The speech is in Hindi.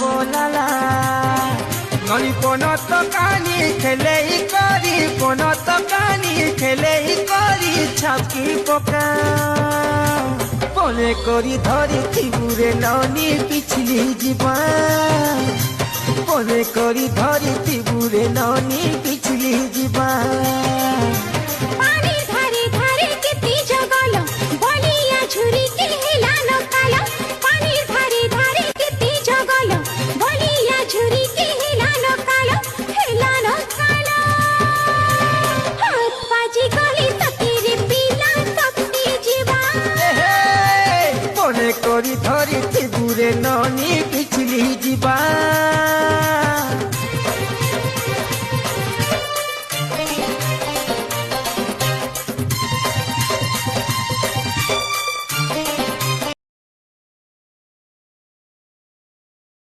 बोलाला नली पनत कानी खेले करी पनत कानी खेले करी छापी पका पने करी धरी थिबुरे ननी पिछली जीवा पने करी धरी थिबुरे ननी पिछली जीवा करी धरी थिबुरे ननी पिछली जीवा।